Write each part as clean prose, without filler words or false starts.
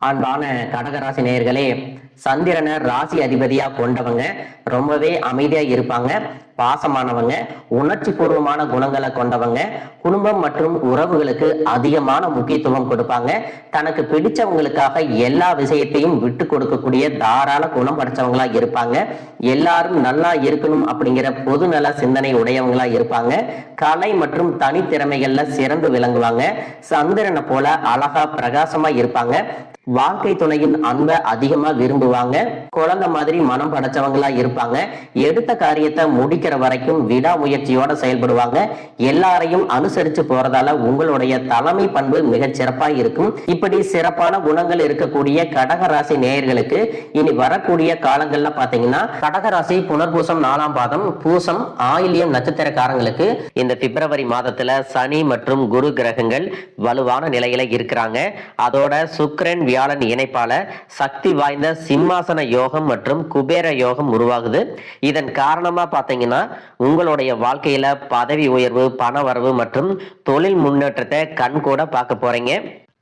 அன்பான கடகராசி நேயர்களே, சந்திரனை ராசி அதிபதியா கொண்டவங்க ரொம்பவே அமைதியா இருப்பாங்க, பாசமானவங்க, உணர்ச்சி பூர்வமான குணங்களை கொண்டவங்க, குடும்பம் மற்றும் உறவுகளுக்கு அதிகமான முக்கியத்துவம் கொடுப்பாங்க, தனக்கு பிடிச்சவங்களுக்காக எல்லா விஷயத்தையும் விட்டு கொடுக்கக்கூடிய தாராள குணம் படைச்சவங்களா இருப்பாங்க, எல்லாரும் நல்லா இருக்கணும் அப்படிங்கிற பொதுநல சிந்தனை உடையவங்களா இருப்பாங்க, கலை மற்றும் தனித்திறமைகள்ல சிறந்து விளங்குவாங்க, சந்திரனை போல அழகா பிரகாசமா இருப்பாங்க, வாழ்க்கை துணையின் அன்பை அதிகமா விரும்புவாங்க, குழந்தை மாதிரி மனம் படைச்சவங்களா இருப்பாங்க, எடுத்த காரியத்தை முடிக்கிற வரைக்கும் விடாமுயற்சியோட செயல்படுவாங்க, எல்லாரையும் அனுசரிச்சு போறதால உங்களுடைய தலைமை பண்பு மிகச் சிறப்பா இருக்கும். இப்படி சிறப்பான குணங்கள் இருக்கக்கூடிய கடகராசி நேயர்களுக்கு இனி வரக்கூடிய காலங்கள்ல பாத்தீங்கன்னா கடகராசி புனர்பூசம் 4ஆம் பாதம், பூசம், ஆயில்யம் நட்சத்திரக்காரங்களுக்கு இந்த பிப்ரவரி மாதத்துல சனி மற்றும் குரு கிரகங்கள் வலுவான நிலையில இருக்கிறாங்க. அதோட சுக்கிரன் வியாழன் இணைப்பால சக்தி வாய்ந்த சிம்மாசன யோகம் மற்றும் குபேர யோகம் உருவாகுது. இதன் காரணமா பாத்தீங்கன்னா உங்களுடைய வாழ்க்கையில பதவி உயர்வு, பண வரவு மற்றும் தொழில் முன்னேற்றத்தை கண் கூட பார்க்க போறீங்க.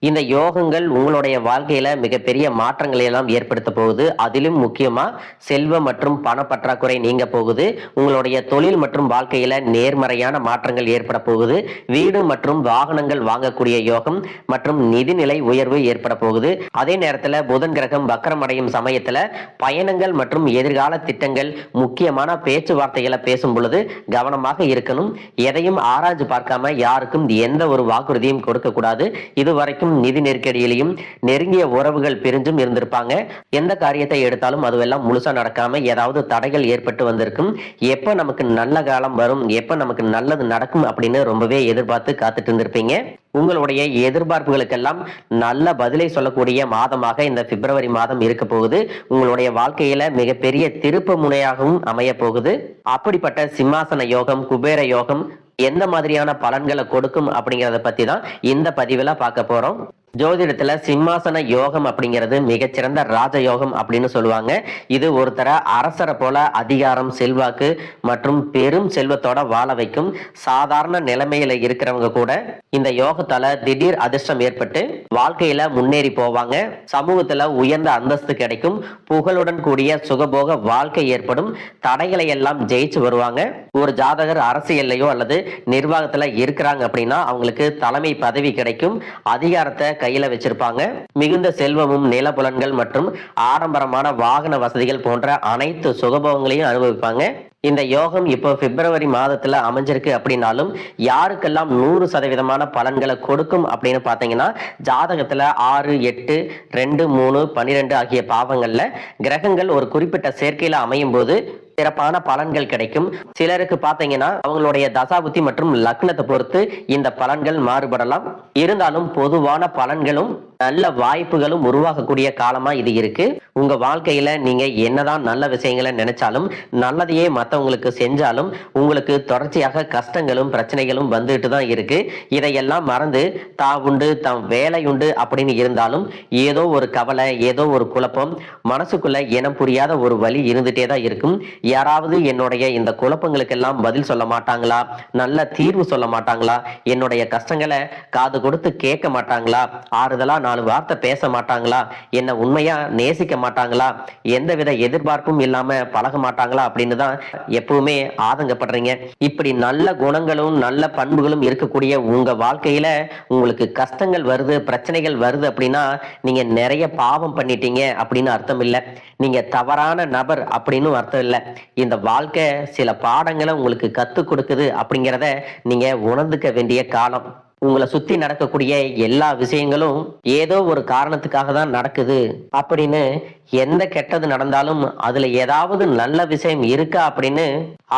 இந்த யோகங்கள் உங்களுடைய வாழ்க்கையில மிகப்பெரிய மாற்றங்களை எல்லாம் ஏற்படுத்த போகுது. அதிலும் முக்கியமா செல்வம் மற்றும் பண பற்றாக்குறை நீங்க போகுது. உங்களுடைய தொழில் மற்றும் வாழ்க்கையில நேர்மறையான மாற்றங்கள் ஏற்பட போகுது. வீடு மற்றும் வாகனங்கள் வாங்கக்கூடிய யோகம் மற்றும் நிதிநிலை உயர்வு ஏற்பட போகுது. அதே நேரத்துல புதன் கிரகம் வக்கரம் அடையும் சமயத்துல பயணங்கள் மற்றும் எதிர்கால திட்டங்கள், முக்கியமான பேச்சுவார்த்தைகளை பேசும் பொழுது கவனமாக இருக்கணும். எதையும் ஆராய்ச்சி பார்க்காம யாருக்கும் எந்த ஒரு வாக்குறுதியும் கொடுக்க கூடாது. இதுவரைக்கும் நிதி நெருக்கடியிலையும் நெருங்கிய உறவுகள் பிரிஞ்சும் இருந்திருப்பாங்க. எந்த காரியத்தை எடுத்தாலும் அதுவெல்லாம் முழுசா நடக்காம ஏதாவது தடைகள் ஏற்பட்டு வந்திருக்கும். எப்ப நமக்கு நல்ல காலம் வரும், எப்ப நமக்கு நல்லது நடக்கும் அப்படின்னு ரொம்பவே எதிர்பார்த்து காத்துட்டு இருந்திருப்பீங்க. உங்களுடைய எதிர்பார்ப்புகளுக்கெல்லாம் நல்ல பதிலை சொல்லக்கூடிய மாதமாக இந்த பிப்ரவரி மாதம் இருக்க போகுது. உங்களுடைய வாழ்க்கையில மிகப்பெரிய திருப்பு முனையாகவும் அமைய போகுது. அப்படிப்பட்ட சிம்மாசன யோகம், குபேர யோகம் எந்த மாதிரியான பலன்களை கொடுக்கும் அப்படிங்கிறத பத்தி தான் இந்த பதிவுல பார்க்க போறோம். ஜோதிடத்துல சிம்மாசன யோகம் அப்படிங்கிறது மிகச்சிறந்த ராஜயோகம் அப்படின்னு சொல்லுவாங்க. இது ஒருத்தர அரசரை போல அதிகாரம், செல்வாக்கு மற்றும் பெரும் செல்வத்தோட வாழ வைக்கும். சாதாரண நிலைமையில இருக்கிறவங்க கூட இந்த யோகத்தால திடீர் அதிர்ஷ்டம் ஏற்பட்டு வாழ்க்கையில முன்னேறி போவாங்க. சமூகத்துல உயர்ந்த அந்தஸ்து கிடைக்கும். புகழுடன் கூடிய சுகபோக வாழ்க்கை ஏற்படும். தடைகளை எல்லாம் ஜெயிச்சு வருவாங்க. ஒரு ஜாதகர் அரசியல்லையோ அல்லது நிர்வாகத்துல இருக்கிறாங்க அப்படின்னா அவங்களுக்கு தலைமை பதவி கிடைக்கும். அதிகாரத்தை கையில வச்சிருப்பாங்க. மிகுந்த செல்வமும், நிலப்புலன்கள் மற்றும் ஆடம்பரமான வாகன வசதிகள் போன்ற அனைத்து சுகபோகங்களையும் அனுபவிப்பாங்க. இந்த யோகம் இப்போ பிப்ரவரி மாதத்துல அமைஞ்சிருக்கு அப்படின்னாலும் யாருக்கெல்லாம் 100% பலன்களை கொடுக்கும் அப்படின்னு பாத்தீங்கன்னா ஜாதகத்துல 6, 8, 2, 3, 12 ஆகிய பாவங்கள்ல கிரகங்கள் ஒரு குறிப்பிட்ட சேர்க்கையில அமையும் போது சிறப்பான பலன்கள் கிடைக்கும். சிலருக்கு பாத்தீங்கன்னா அவங்களுடைய தசாபுத்தி மற்றும் லக்னத்தை பொறுத்து இந்த பலன்கள் மாறுபடலாம். இருந்தாலும் பொதுவான பலன்களும் நல்ல வாய்ப்புகளும் உருவாகக்கூடிய காலமா இது இருக்கு. உங்க வாழ்க்கையில நீங்க என்னதான் நல்ல விஷயங்களை நினைச்சாலும், நல்லதையே மற்றவங்களுக்கு செஞ்சாலும் உங்களுக்கு தொடர்ச்சியாக கஷ்டங்களும் பிரச்சனைகளும் வந்துட்டு தான் இருக்கு. இதையெல்லாம் மறந்து தான் உண்டு, தம் வேலை உண்டு அப்படின்னு இருந்தாலும் ஏதோ ஒரு கவலை, ஏதோ ஒரு குழப்பம், மனசுக்குள்ள இனம் புரியாத ஒரு வலி இருந்துட்டே தான் இருக்கும். யாராவது என்னுடைய இந்த குழப்பங்களுக்கெல்லாம் பதில் சொல்ல மாட்டாங்களா, நல்ல தீர்வு சொல்ல மாட்டாங்களா, என்னுடைய கஷ்டங்களை காது கொடுத்து கேட்க மாட்டாங்களா, ஆறுதலா 4 வார்த்தை பேச மாட்டாங்களா, என்ன உண்மையா நேசிக்க மாட்டாங்களா, எந்தவித எதிர்பார்ப்பும் இல்லாம பழக மாட்டாங்களா அப்படின்னு தான் எப்பவுமே ஆதங்கப்படுறீங்க. இப்படி நல்ல குணங்களும் நல்ல பண்புகளும் இருக்கக்கூடிய உங்க வாழ்க்கையில உங்களுக்கு கஷ்டங்கள் வருது, பிரச்சனைகள் வருது அப்படின்னா நீங்க நிறைய பாவம் பண்ணிட்டீங்க அப்படின்னு அர்த்தம் இல்லை. நீங்க தவறான நபர் அப்படின்னு அர்த்தம் இல்லை. இந்த வாழ்க்கை சில பாடங்களை உங்களுக்கு கத்துக் கொடுக்குது அப்படிங்கிறத நீங்க உணர்ந்துக்க வேண்டிய காலம். உங்களை சுத்தி நடக்கக்கூடிய எல்லா விஷயங்களும் ஏதோ ஒரு காரணத்துக்காக தான் நடக்குது அப்படின்னு, எந்த கெட்டது நடந்தாலும் அதுல ஏதாவது நல்ல விஷயம் இருக்கா அப்படின்னு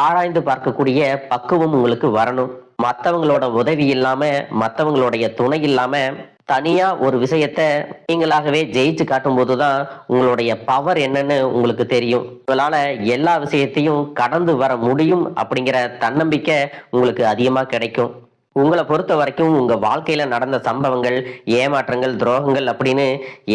ஆராய்ந்து பார்க்கக்கூடிய பக்குவம் உங்களுக்கு வரணும். மற்றவங்களோட உதவி இல்லாம, மற்றவங்களுடைய துணை இல்லாம தனியா ஒரு விஷயத்த நீங்களாகவே ஜெயிச்சு காட்டும் போதுதான் உங்களுடைய பவர் என்னன்னு உங்களுக்கு தெரியும். உங்களால எல்லா விஷயத்தையும் கடந்து வர முடியும் அப்படிங்கிற தன்னம்பிக்கை உங்களுக்கு அதிகமா கிடைக்கும். உங்களை பொறுத்த வரைக்கும் உங்க வாழ்க்கையில நடந்த சம்பவங்கள், ஏமாற்றங்கள், துரோகங்கள் அப்படின்னு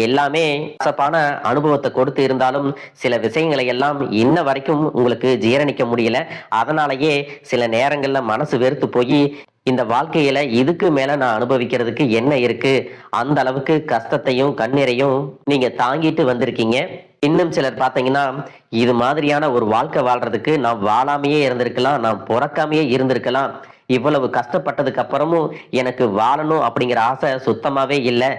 எல்லாமே கசப்பான அனுபவத்தை கொடுத்து இருந்தாலும் சில விஷயங்களை எல்லாம் இன்ன வரைக்கும் உங்களுக்கு ஜீரணிக்க முடியல. அதனாலயே சில நேரங்கள்ல மனசு வெறுத்து போய் இந்த வாழ்க்கையில இதுக்கு மேல நான் அனுபவிக்கிறதுக்கு என்ன இருக்கு, அந்த அளவுக்கு கஷ்டத்தையும் கண்ணீரையும் நீங்க தாங்கிட்டு வந்திருக்கீங்க. இன்னும் சிலர் பாத்தீங்கன்னா, இது மாதிரியான ஒரு வாழ்க்கை வாழ்றதுக்கு நான் வாழாமையே இருந்திருக்கலாம், நான் பிறக்காமையே இருந்திருக்கலாம், இவ்வளவு கஷ்டப்பட்டதுக்கு அப்புறமும் எனக்கு வாழணும் அப்படிங்கிற ஆசை சுத்தமாவே இல்லை,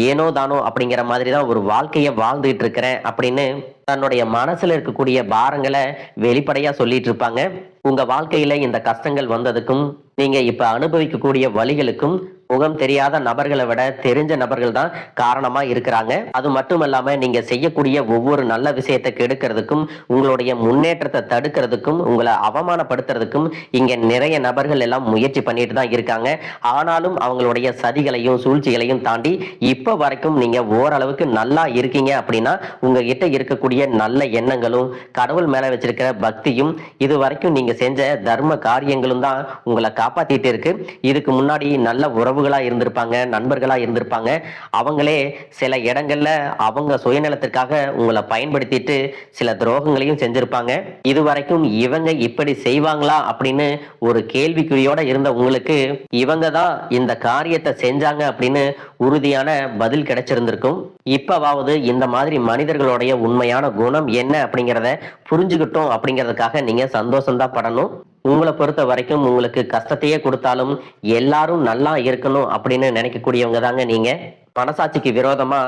ஏனோ தானோ அப்படிங்கிற மாதிரி தான் ஒரு வாழ்க்கைய வாழ்ந்துட்டு இருக்கிறேன் அப்படின்னு தன்னுடைய மனசுல இருக்கக்கூடிய பாரங்களை வெளிப்படையா சொல்லிட்டு இருப்பாங்க. உங்க வாழ்க்கையில இந்த கஷ்டங்கள் வந்ததுக்கும் நீங்க இப்ப அனுபவிக்கக்கூடிய வழிகளுக்கும் முகம் தெரியாத நபர்களை விட தெரிஞ்ச நபர்கள் தான் காரணமா இருக்கிறாங்க. அது மட்டுமல்லாம நீங்க செய்யக்கூடிய ஒவ்வொரு நல்ல விஷயத்தை கெடுக்கிறதுக்கும், உங்களுடைய முன்னேற்றத்தை தடுக்கிறதுக்கும், உங்களை அவமானப்படுத்துறதுக்கும் இங்க நிறைய நபர்கள் எல்லாம் முயற்சி பண்ணிட்டு தான் இருக்காங்க. ஆனாலும் அவங்களுடைய சதிகளையும் சூழ்ச்சிகளையும் தாண்டி இப்ப வரைக்கும் நீங்க ஓரளவுக்கு நல்லா இருக்கீங்க அப்படின்னா உங்ககிட்ட இருக்கக்கூடிய நல்ல எண்ணங்களும் கடவுள் மேல வச்சிருக்கிற பக்தியும் இது வரைக்கும் நீங்க செஞ்ச தர்ம காரியங்களும் தான் உங்களை காப்பாத்திட்டு இருக்கு. இதுக்கு முன்னாடி நல்ல உறவுகளா இருந்திருப்பாங்க, நண்பர்களா இருந்திருப்பாங்க. அவங்களே சில இடங்கள்ல அவங்க சுயநலத்திற்காக உங்களை பயன்படுத்திட்டு சில துரோகங்களையும் செஞ்சிருப்பாங்க. இதுவரைக்கும் இவங்க இப்படி செய்வாங்களா அப்படின்னு ஒரு கேள்விக்குறியோட இருந்த உங்களுக்கு இவங்க தான் இந்த காரியத்தை செஞ்சாங்க அப்படின்னு உறுதியான பதில் கிடைச்சிருந்திருக்கும். இப்பவாவது இந்த மாதிரி மனிதர்களுடைய உண்மையான குணம் என்ன அப்படிங்கிறத புரிஞ்சுக்கிட்டோம் அப்படிங்கிறதுக்காக நீங்க சந்தோஷம் தான் படணும். உங்களை பொறுத்த வரைக்கும் உங்களுக்கு கஷ்டத்தையே கொடுத்தாலும் எல்லாரும் நல்லா இருக்கணும் அப்படின்னு நினைக்கக்கூடியவங்க தாங்க நீங்க. மனசாட்சிக்கு விரோதமா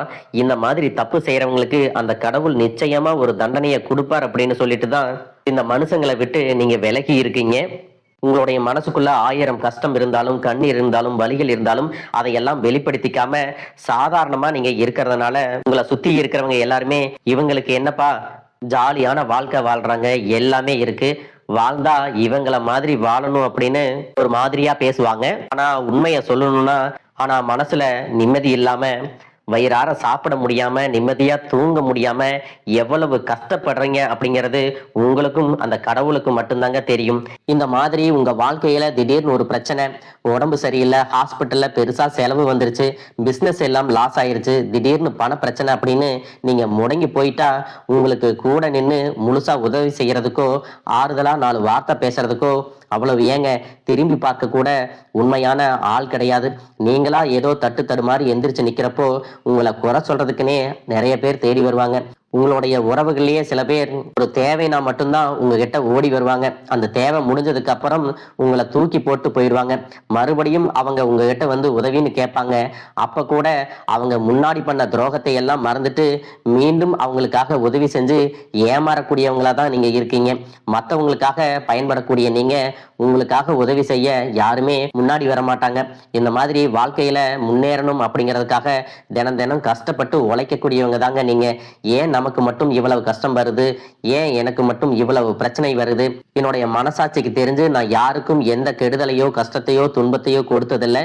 இந்த மாதிரி தப்பு செய்யறவங்களுக்கு அந்த கடவுள் நிச்சயமா ஒரு தண்டனையை கொடுப்பார் அப்படின்னு சொல்லிட்டு தான் இந்த மனுஷங்களை விட்டு நீங்க விலகி இருக்கீங்க. உங்களுடைய மனசுக்குள்ள 1000 கஷ்டம் இருந்தாலும், கண்ணீர் இருந்தாலும், வலிகள் இருந்தாலும் அதையெல்லாம் வெளிப்படுத்திக்காம சாதாரணமா நீங்க இருக்கிறதுனால உங்களை சுத்தி இருக்கிறவங்க எல்லாருமே இவங்களுக்கு என்னப்பா ஜாலியான வாழ்க்கை வாழ்றாங்க, எல்லாமே இருக்கு, வாழ்ந்தா இவங்கள மாதிரி வாழணும் அப்படின்னு ஒரு மாதிரியா பேசுவாங்க. ஆனா உண்மைய சொல்லணும்னா மனசுல நிம்மதி இல்லாம, வயிறார சாப்பிட முடியாம, நிம்மதியா தூங்க முடியாம எவ்வளவு கஷ்டப்படுறீங்க அப்படிங்கிறது உங்களுக்கும் அந்த கடவுளுக்கும் மட்டும்தாங்க தெரியும். இந்த மாதிரி உங்க வாழ்க்கையில திடீர்னு ஒரு பிரச்சனை, உடம்பு சரியில்லை, ஹாஸ்பிட்டல்ல பெருசா செலவு வந்துருச்சு, பிசினஸ் எல்லாம் லாஸ் ஆயிருச்சு, திடீர்னு பண பிரச்சனை அப்படின்னு நீங்க முடங்கி போயிட்டா உங்களுக்கு கூட நின்று முழுசா உதவி செய்யறதுக்கோ ஆறுதலா 4 வார்த்தை பேசுறதுக்கோ அவ்வளவு ஏங்க திரும்பி பார்க்க கூட உண்மையான ஆள் கிடையாது. நீங்களா ஏதோ தட்டு தடுமாறி எந்திரிச்சு நிக்கிறப்போ உங்களை குறை சொல்றதுக்குன்னே நிறைய பேர் தேடி வருவாங்க. உங்களுடைய உறவுகள்லயே சில பேர் ஒரு தேவைனா மட்டும்தான் உங்ககிட்ட ஓடி வருவாங்க. அந்த தேவை முடிஞ்சதுக்கு அப்புறம் உங்களை தூக்கி போட்டு போயிடுவாங்க. மறுபடியும் அவங்க உங்ககிட்ட வந்து உதவின்னு கேட்பாங்க. அப்ப கூட அவங்க முன்னாடி பண்ண துரோகத்தை எல்லாம் மறந்துட்டு மீண்டும் அவங்களுக்காக உதவி செஞ்சு ஏமாறக்கூடியவங்களா தான் நீங்க இருக்கீங்க. மற்றவங்களுக்காக பயன்படக்கூடிய நீங்க உங்களுக்காக உதவி செய்ய யாருமே முன்னாடி வர மாட்டாங்க. இந்த மாதிரி வாழ்க்கையில முன்னேறணும் அப்படிங்கிறதுக்காக தினம் தினம் கஷ்டப்பட்டு உழைக்கக்கூடியவங்க தாங்க நீங்க. ஏன் நமக்கு மட்டும் இவ்வளவு கஷ்டம் வருது, ஏன் எனக்கு மட்டும் இவ்வளவு பிரச்சனை வருது, என்னுடைய மனசாட்சிக்கு தெரிஞ்சு நான் யாருக்கும் எந்த கெடுதலையோ கஷ்டத்தையோ துன்பத்தையோ கொடுத்ததில்லை,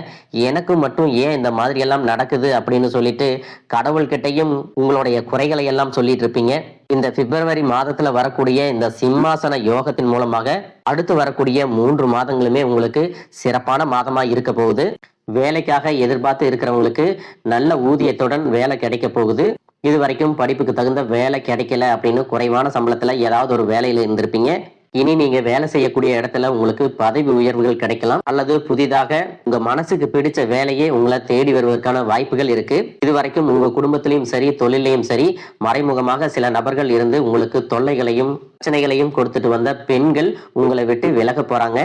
எனக்கு மட்டும் ஏன் இந்த மாதிரி எல்லாம் நடக்குது அப்படின்னு சொல்லிட்டு கடவுள்கிட்டையும் உங்களுடைய குறைகளை எல்லாம் சொல்லிட்டு இருப்பீங்க. இந்த பிப்ரவரி மாதத்துல வரக்கூடிய இந்த சிம்மாசன யோகத்தின் மூலமாக அடுத்து வரக்கூடிய 3 மாதங்களுமே உங்களுக்கு சிறப்பான மாதமா இருக்க போகுது. வேலைக்காக எதிர்பார்த்து இருக்கிறவங்களுக்கு நல்ல ஊதியத்துடன் வேலை கிடைக்க போகுது. இது வரைக்கும் படிப்புக்கு தகுந்த வேலை கிடைக்கல அப்படின்னு குறைவான சம்பளத்துல ஏதாவது ஒரு வேலையில இருந்திருப்பீங்க. இனி நீங்க வேலை செய்யக்கூடிய இடத்துல உங்களுக்கு பதவி உயர்வுகள் கிடைக்கலாம், அல்லது புதிதாக உங்க மனசுக்கு பிடிச்ச வேலையே உங்களை தேடி வருவதற்கான வாய்ப்புகள் இருக்கு. இது வரைக்கும் உங்க குடும்பத்திலையும் சரி தொழிலையும் சரி மறைமுகமாக சில நபர்கள் இருந்து உங்களுக்கு தொல்லைகளையும் பிரச்சனைகளையும் கொடுத்துட்டு வந்த பெண்கள் உங்களை விட்டு விலக போறாங்க.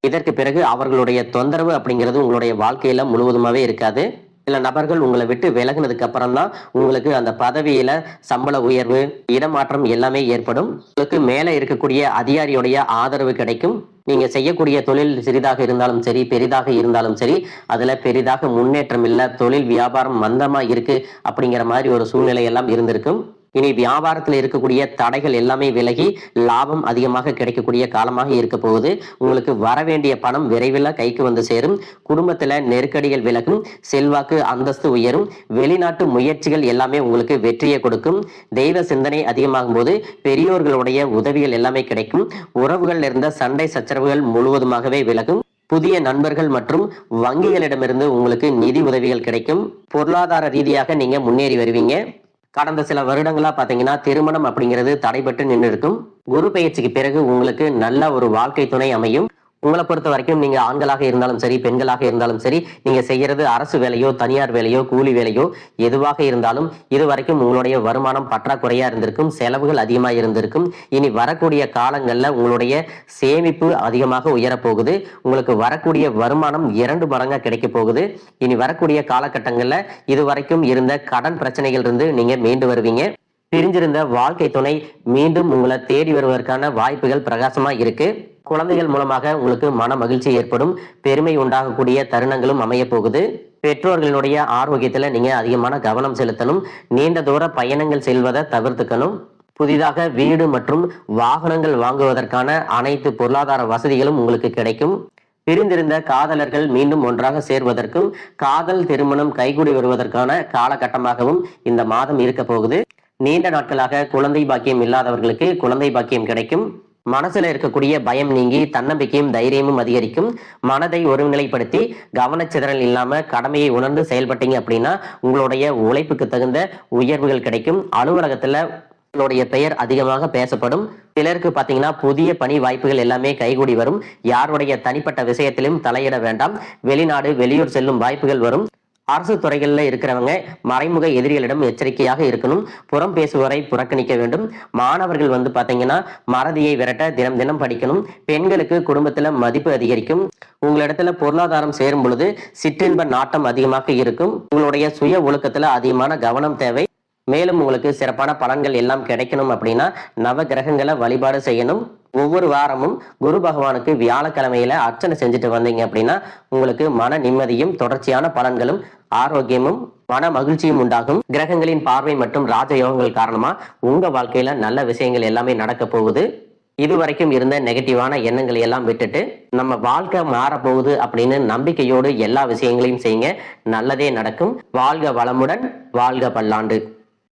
இதற்கு பிறகு அவர்களுடைய தொந்தரவு அப்படிங்கிறது உங்களுடைய வாழ்க்கையில முழுவதுமாவே இருக்காது. சில நபர்கள் உங்களை விட்டு விலகினதுக்கு அப்புறம் தான் உங்களுக்கு அந்த பதவியில சம்பள உயர்வு, இடமாற்றம் எல்லாமே ஏற்படும். உங்களுக்கு மேலே இருக்கக்கூடிய அதிகாரியுடைய ஆதரவு கிடைக்கும். நீங்க செய்யக்கூடிய தொழில் சிறிதாக இருந்தாலும் சரி பெரிதாக இருந்தாலும் சரி அதுல பெரிதாக முன்னேற்றம் இல்லை, தொழில் வியாபாரம் மந்தமா இருக்கு அப்படிங்கிற மாதிரி ஒரு சூழ்நிலை எல்லாம் இருந்திருக்கும். இனி வியாபாரத்தில் இருக்கக்கூடிய தடைகள் எல்லாமே விலகி லாபம் அதிகமாக கிடைக்கக்கூடிய காலமாக இருக்க போகுது. உங்களுக்கு வர வேண்டிய பணம் விரைவில் கைக்கு வந்து சேரும். குடும்பத்துல நெருக்கடிகள் விலகும், செல்வாக்கு அந்தஸ்து உயரும், வெளிநாட்டு முயற்சிகள் எல்லாமே உங்களுக்கு வெற்றியை கொடுக்கும். தெய்வ சிந்தனை அதிகமாகும் போது பெரியோர்களுடைய உதவிகள் எல்லாமே கிடைக்கும். உறவுகள் இருந்த சண்டை சச்சரவுகள் முழுவதுமாகவே விலகும். புதிய நண்பர்கள் மற்றும் வங்கிகளிடமிருந்து உங்களுக்கு நிதி உதவிகள் கிடைக்கும். பொருளாதார ரீதியாக நீங்க முன்னேறி வருவீங்க. கடந்த சில வருடங்களா பாத்தீங்கன்னா திருமணம் அப்படிங்கிறது தடைபட்டு நின்று இருக்கும். குரு பயிற்சிக்கு பிறகு உங்களுக்கு நல்ல ஒரு வாழ்க்கை துணை அமையும். உங்களை பொறுத்த வரைக்கும் நீங்க ஆண்களாக இருந்தாலும் சரி, பெண்களாக இருந்தாலும் சரி, நீங்க செய்யறது அரசு வேலையோ, தனியார் வேலையோ, கூலி வேலையோ எதுவாக இருந்தாலும் இதுவரைக்கும் உங்களுடைய வருமானம் பற்றாக்குறையா இருந்திருக்கும், செலவுகள் அதிகமா இருந்திருக்கும். இனி வரக்கூடிய காலங்கள்ல உங்களுடைய சேமிப்பு அதிகமாக உயரப்போகுது. உங்களுக்கு வரக்கூடிய வருமானம் 2 மடங்கா கிடைக்க போகுது. இனி வரக்கூடிய காலகட்டங்கள்ல இதுவரைக்கும் இருந்த கடன் பிரச்சனைகள் இருந்து நீங்க மீண்டு வருவீங்க. பிரிஞ்சிருந்த வாழ்க்கை துணை மீண்டும் உங்களை தேடி வருவதற்கான வாய்ப்புகள் பிரகாசமா இருக்கு. குழந்தைகள் மூலமாக உங்களுக்கு மன மகிழ்ச்சி ஏற்படும், பெருமை உண்டாகக்கூடிய தருணங்களும் அமைய போகுது. பெற்றோர்களுடைய ஆரோக்கியத்துல நீங்க அதிகமான கவனம் செலுத்தணும். நீண்ட தூர பயணங்கள் செல்வதை தவிர்த்துக்கணும். புதிதாக வீடு மற்றும் வாகனங்கள் வாங்குவதற்கான அனைத்து பொருளாதார வசதிகளும் உங்களுக்கு கிடைக்கும். பிரிந்திருந்த காதலர்கள் மீண்டும் ஒன்றாக சேர்வதற்கும் காதல் திருமணம் கைகூடி வருவதற்கான காலகட்டமாகவும் இந்த மாதம் இருக்க போகுது. நீண்ட நாட்களாக குழந்தை பாக்கியம் இல்லாதவர்களுக்கு குழந்தை பாக்கியம் கிடைக்கும். மனசுல இருக்கக்கூடிய பயம் நீங்கி தன்னம்பிக்கையும் தைரியமும் அதிகரிக்கும். மனதை ஒருநிலைப்படுத்தி கவனச்சிதறல் இல்லாம கடமையை உணர்ந்து செயல்பட்டீங்க அப்படின்னா உங்களுடைய உழைப்புக்கு தகுந்த உயர்வுகள் கிடைக்கும். அலுவலகத்துல உங்களுடைய பெயர் அதிகமாக பேசப்படும். சிலருக்கு பாத்தீங்கன்னா புதிய பணி வாய்ப்புகள் எல்லாமே கைகூடி வரும். யாருடைய தனிப்பட்ட விஷயத்திலும் தலையிட வேண்டாம். வெளிநாடு வெளியூர் செல்லும் வாய்ப்புகள் வரும். அரசு துறைகளில் இருக்கிறவங்க மறைமுக எதிரிகளிடம் எச்சரிக்கையாக இருக்கணும். புறம் பேசுவரை புறக்கணிக்க வேண்டும். மாணவர்கள் பாத்தீங்கன்னா மறதியை விரட்ட தினம் தினம் படிக்கணும். பெண்களுக்கு குடும்பத்துல மதிப்பு அதிகரிக்கும். உங்களிடத்துல பொருளாதாரம் சேரும் பொழுது சிற்றின்ப நாட்டம் அதிகமாக இருக்கும். உங்களுடைய சுய ஒழுக்கத்துல அதிகமான கவனம் தேவை. மேலும் உங்களுக்கு சிறப்பான பலன்கள் எல்லாம் கிடைக்கணும் அப்படின்னா நவ கிரகங்களை வழிபாடு செய்யணும். ஒவ்வொரு வாரமும் குரு பகவானுக்கு வியாழக்கிழமையில அர்ச்சனை செஞ்சுட்டு வந்தீங்க அப்படின்னா உங்களுக்கு மன நிம்மதியும் தொடர்ச்சியான பலன்களும் ஆரோக்கியமும் மன மகிழ்ச்சியும் உண்டாகும். கிரகங்களின் பார்வை மற்றும் ராஜயோகங்கள் காரணமா உங்க வாழ்க்கையில நல்ல விஷயங்கள் எல்லாமே நடக்க போகுது. இதுவரைக்கும் இருந்த நெகட்டிவான எண்ணங்களை எல்லாம் விட்டுட்டு நம்ம வாழ்க்கை மாறப்போகுது அப்படின்னு நம்பிக்கையோடு எல்லா விஷயங்களையும் செய்யுங்க. நல்லதே நடக்கும். வாழ்க வளமுடன், வாழ்க பல்லாண்டு.